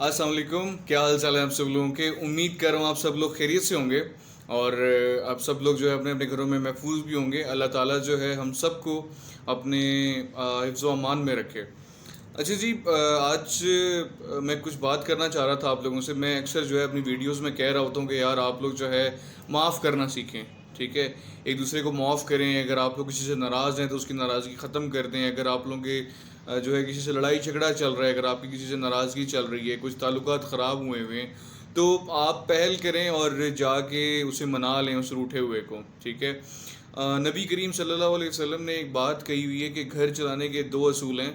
السلام علیکم. کیا حال چال ہے آپ سب لوگوں کے؟ امید کر رہا ہوں آپ سب لوگ خیریت سے ہوں گے اور آپ سب لوگ جو ہے اپنے اپنے گھروں میں محفوظ بھی ہوں گے. اللہ تعالیٰ جو ہے ہم سب کو اپنے حفظ و امان میں رکھے. اچھا جی، آج میں کچھ بات کرنا چاہ رہا تھا آپ لوگوں سے. میں اکثر جو ہے اپنی ویڈیوز میں کہہ رہا ہوتا ہوں کہ یار آپ لوگ جو ہے معاف کرنا سیکھیں. ٹھیک ہے، ایک دوسرے کو معاف کریں. اگر آپ لوگ کسی سے ناراض ہیں تو اس کی ناراضگی ختم کر دیں. اگر آپ لوگوں کے جو ہے کسی سے لڑائی جھگڑا چل رہا ہے، اگر آپ کی کسی سے ناراضگی چل رہی ہے، کچھ تعلقات خراب ہوئے ہیں، تو آپ پہل کریں اور جا کے اسے منا لیں اس روٹھے ہوئے کو. ٹھیک ہے، نبی کریم صلی اللہ علیہ وسلم نے ایک بات کہی ہوئی ہے کہ گھر چلانے کے دو اصول ہیں: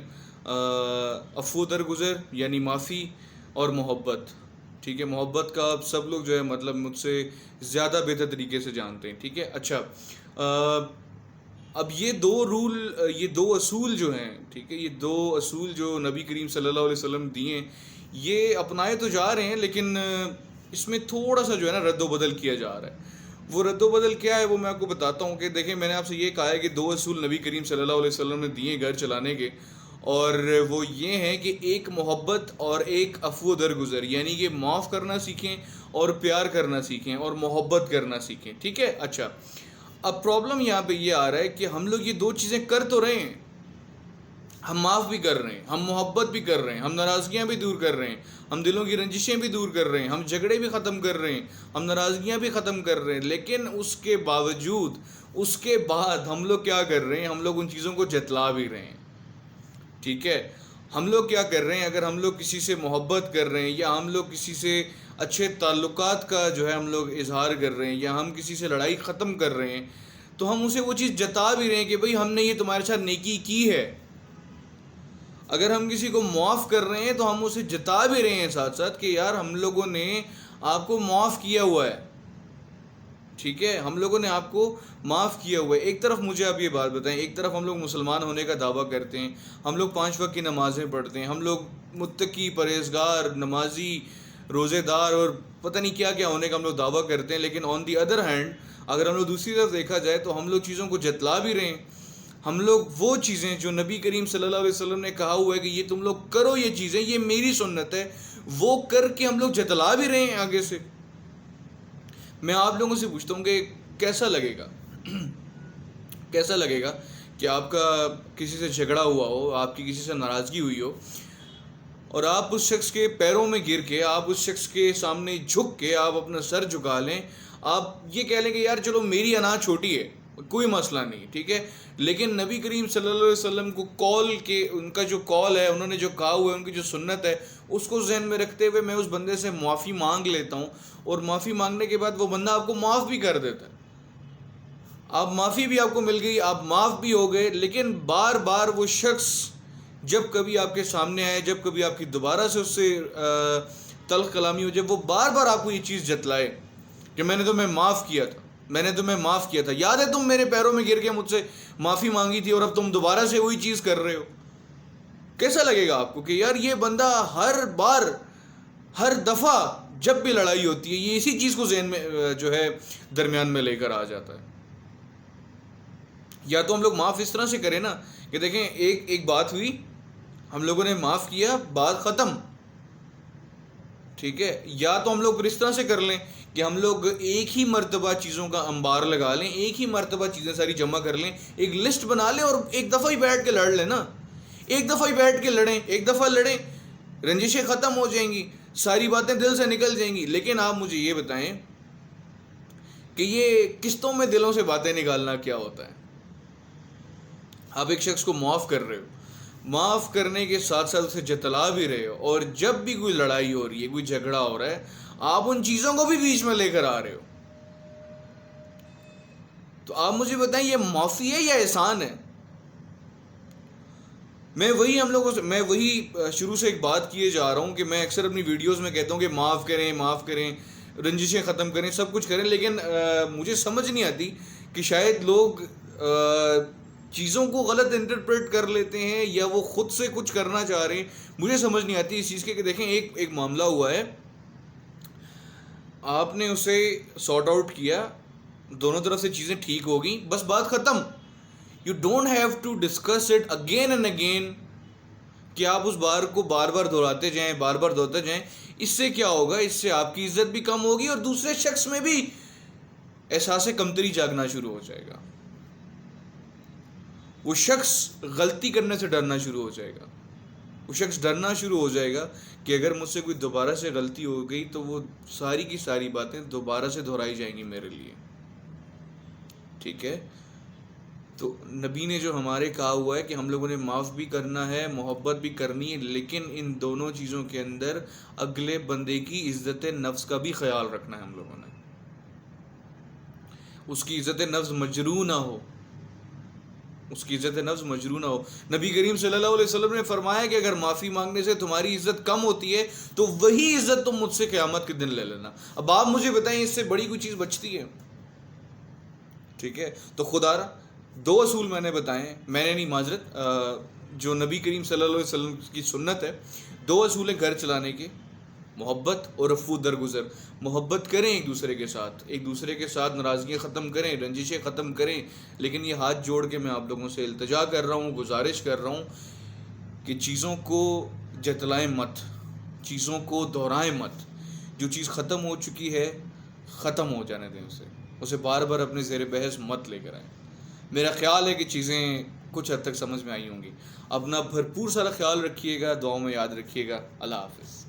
عفو درگزر یعنی معافی، اور محبت. ٹھیک ہے، محبت کا آپ سب لوگ جو ہے مطلب مجھ سے زیادہ بہتر طریقے سے جانتے ہیں. ٹھیک ہے، اچھا، اب یہ دو اصول جو ہیں، ٹھیک ہے، یہ دو اصول جو نبی کریم صلی اللہ علیہ وسلم دیے ہیں، یہ اپنائے تو جا رہے ہیں، لیکن اس میں تھوڑا سا جو ہے نا رد و بدل کیا جا رہا ہے. وہ رد و بدل کیا ہے وہ میں آپ کو بتاتا ہوں. کہ دیکھیں، میں نے آپ سے یہ کہا ہے کہ دو اصول نبی کریم صلی اللہ علیہ وسلم نے دیے گھر چلانے کے، اور وہ یہ ہیں کہ ایک محبت اور ایک عفو درگزر. یعنی کہ معاف کرنا سیکھیں اور پیار کرنا سیکھیں اور محبت کرنا سیکھیں. ٹھیک ہے، اچھا، اب پرابلم یہاں پہ یہ آ رہا ہے کہ ہم لوگ یہ دو چیزیں کر تو رہے ہیں. ہم معاف بھی کر رہے ہیں، ہم محبت بھی کر رہے ہیں، ہم ناراضگیاں بھی دور کر رہے ہیں، ہم دلوں کی رنجشیں بھی دور کر رہے ہیں، ہم جھگڑے بھی ختم کر رہے ہیں، ہم ناراضگیاں بھی ختم کر رہے ہیں. لیکن اس کے باوجود، اس کے بعد ہم لوگ کیا کر رہے ہیں؟ ہم لوگ ان چیزوں کو جتلا بھی رہے ہیں. ٹھیک ہے، ہم لوگ کیا کر رہے ہیں؟ اگر ہم لوگ کسی سے محبت کر رہے ہیں یا ہم لوگ کسی سے اچھے تعلقات کا جو ہے ہم لوگ اظہار کر رہے ہیں یا ہم کسی سے لڑائی ختم کر رہے ہیں، تو ہم اسے وہ چیز جتا بھی رہے ہیں کہ بھئی ہم نے یہ تمہارے ساتھ نیکی کی ہے. اگر ہم کسی کو معاف کر رہے ہیں تو ہم اسے جتا بھی رہے ہیں ساتھ ساتھ کہ یار ہم لوگوں نے آپ کو معاف کیا ہوا ہے. ٹھیک ہے، ہم لوگوں نے آپ کو معاف کیا ہوا ہے. ایک طرف مجھے آپ یہ بات بتائیں، ایک طرف ہم لوگ مسلمان ہونے کا دعویٰ کرتے ہیں، ہم لوگ 5 وقت کی نمازیں پڑھتے ہیں، ہم لوگ متقی، پرہیزگار، نمازی، روزے دار اور پتہ نہیں کیا کیا ہونے کا ہم لوگ دعویٰ کرتے ہیں. لیکن آن دی ادر ہینڈ اگر ہم لوگ دوسری طرف دیکھا جائے تو ہم لوگ چیزوں کو جتلا بھی رہے ہیں. ہم لوگ وہ چیزیں جو نبی کریم صلی اللہ علیہ وسلم نے کہا ہوا ہے کہ یہ تم لوگ کرو، یہ چیزیں، یہ میری سنت ہے، وہ کر کے ہم لوگ جتلا بھی رہے ہیں آگے سے. میں آپ لوگوں سے پوچھتا ہوں کہ کیسا لگے گا کیسا لگے گا کہ آپ کا کسی سے جھگڑا ہوا ہو، آپ کی کسی سے ناراضگی ہوئی ہو، اور آپ اس شخص کے پیروں میں گر کے، آپ اس شخص کے سامنے جھک کے آپ اپنا سر جھکا لیں، آپ یہ کہہ لیں کہ یار چلو میری انا چھوٹی ہے، کوئی مسئلہ نہیں. ٹھیک ہے، لیکن نبی کریم صلی اللہ علیہ وسلم کو کال کے، ان کا جو کال ہے، انہوں نے جو کہا ہوا ہے، ان کی جو سنت ہے، اس کو ذہن میں رکھتے ہوئے میں اس بندے سے معافی مانگ لیتا ہوں، اور معافی مانگنے کے بعد وہ بندہ آپ کو معاف بھی کر دیتا ہے. آپ معافی بھی آپ کو مل گئی، آپ معاف بھی ہو گئے. لیکن بار بار وہ شخص جب کبھی آپ کے سامنے آئے، جب کبھی آپ کی دوبارہ سے اس سے تلخ کلامی ہو، جب وہ بار بار آپ کو یہ چیز جتلائے کہ میں نے تمہیں معاف کیا تھا، میں نے تمہیں معاف کیا تھا، یاد ہے تم میرے پیروں میں گر کے مجھ سے معافی مانگی تھی اور اب تم دوبارہ سے وہی چیز کر رہے ہو. کیسا لگے گا آپ کو کہ یار یہ بندہ ہر بار، ہر دفعہ جب بھی لڑائی ہوتی ہے یہ اسی چیز کو ذہن میں جو ہے درمیان میں لے کر آ جاتا ہے. یا تو ہم لوگ معاف اس طرح سے کریں نا کہ دیکھیں ایک بات ہوئی، ہم لوگوں نے معاف کیا، بات ختم. ٹھیک ہے، یا تو ہم لوگ پھر اس طرح سے کر لیں کہ ہم لوگ ایک ہی مرتبہ چیزوں کا انبار لگا لیں، ایک ہی مرتبہ چیزیں ساری جمع کر لیں، ایک لسٹ بنا لیں اور ایک دفعہ ہی بیٹھ کے لڑ لیں نا. ایک دفعہ ہی بیٹھ کے لڑیں، ایک دفعہ لڑیں، رنجشیں ختم ہو جائیں گی، ساری باتیں دل سے نکل جائیں گی. لیکن آپ مجھے یہ بتائیں کہ یہ قسطوں میں دلوں سے باتیں نکالنا کیا ہوتا ہے؟ آپ ایک شخص کو معاف کر رہے ہو، معاف کرنے کے ساتھ ساتھ اسے جتلا بھی رہے ہو، اور جب بھی کوئی لڑائی ہو رہی ہے، کوئی جھگڑا ہو رہا ہے، آپ ان چیزوں کو بھی بیچ میں لے کر آ رہے ہو. تو آپ مجھے بتائیں یہ معافی ہے یا احسان ہے؟ میں وہی شروع سے ایک بات کیے جا رہا ہوں کہ میں اکثر اپنی ویڈیوز میں کہتا ہوں کہ معاف کریں، رنجشیں ختم کریں، سب کچھ کریں. لیکن مجھے سمجھ نہیں آتی کہ شاید لوگ چیزوں کو غلط انٹرپریٹ کر لیتے ہیں یا وہ خود سے کچھ کرنا چاہ رہے ہیں. مجھے سمجھ نہیں آتی اس چیز کے. کہ دیکھیں ایک معاملہ ہوا ہے، آپ نے اسے سارٹ آؤٹ کیا، دونوں طرف سے چیزیں ٹھیک ہو گئیں، بس بات ختم. You don't have to discuss it again and again کہ آپ اس بار کو بار بار دہراتے جائیں، بار بار دہراتے جائیں. اس سے کیا ہوگا؟ اس سے آپ کی عزت بھی کم ہوگی اور دوسرے شخص میں بھی احساس کمتری جاگنا شروع ہو جائے گا. وہ شخص غلطی کرنے سے ڈرنا شروع ہو جائے گا. وہ شخص ڈرنا شروع ہو جائے گا کہ اگر مجھ سے کوئی دوبارہ سے غلطی ہو گئی تو وہ ساری کی ساری باتیں دوبارہ سے دہرائی جائیں گی میرے لیے. ٹھیک ہے؟ تو نبی نے جو ہمارے کہا ہوا ہے کہ ہم لوگوں نے معاف بھی کرنا ہے، محبت بھی کرنی ہے، لیکن ان دونوں چیزوں کے اندر اگلے بندے کی عزت نفس کا بھی خیال رکھنا ہے. ہم لوگوں نے اس کی عزت نفس مجروح نہ ہو، اس کی عزت نفس مجروح نہ ہو. نبی کریم صلی اللہ علیہ وسلم نے فرمایا کہ اگر معافی مانگنے سے تمہاری عزت کم ہوتی ہے تو وہی عزت تم مجھ سے قیامت کے دن لے لینا. اب آپ مجھے بتائیں اس سے بڑی کوئی چیز بچتی ہے؟ ٹھیک ہے؟ تو خدا را 2 اصول میں نے بتائے ہیں، میں نے نہیں، معذرت، جو نبی کریم صلی اللہ علیہ وسلم کی سنت ہے. 2 اصول ہیں گھر چلانے کے، محبت اور عفو درگزر. محبت کریں ایک دوسرے کے ساتھ، ایک دوسرے کے ساتھ ناراضگیاں ختم کریں، رنجشیں ختم کریں. لیکن یہ ہاتھ جوڑ کے میں آپ لوگوں سے التجا کر رہا ہوں، گزارش کر رہا ہوں کہ چیزوں کو جتلائیں مت، چیزوں کو دہرائیں مت. جو چیز ختم ہو چکی ہے ختم ہو جانے دیں، اسے بار بار اپنے زیر بحث مت لے کر آئیں. میرا خیال ہے کہ چیزیں کچھ حد تک سمجھ میں آئی ہوں گی. اپنا بھرپور سارا خیال رکھیے گا، دعاؤں میں یاد رکھیے گا. اللہ حافظ.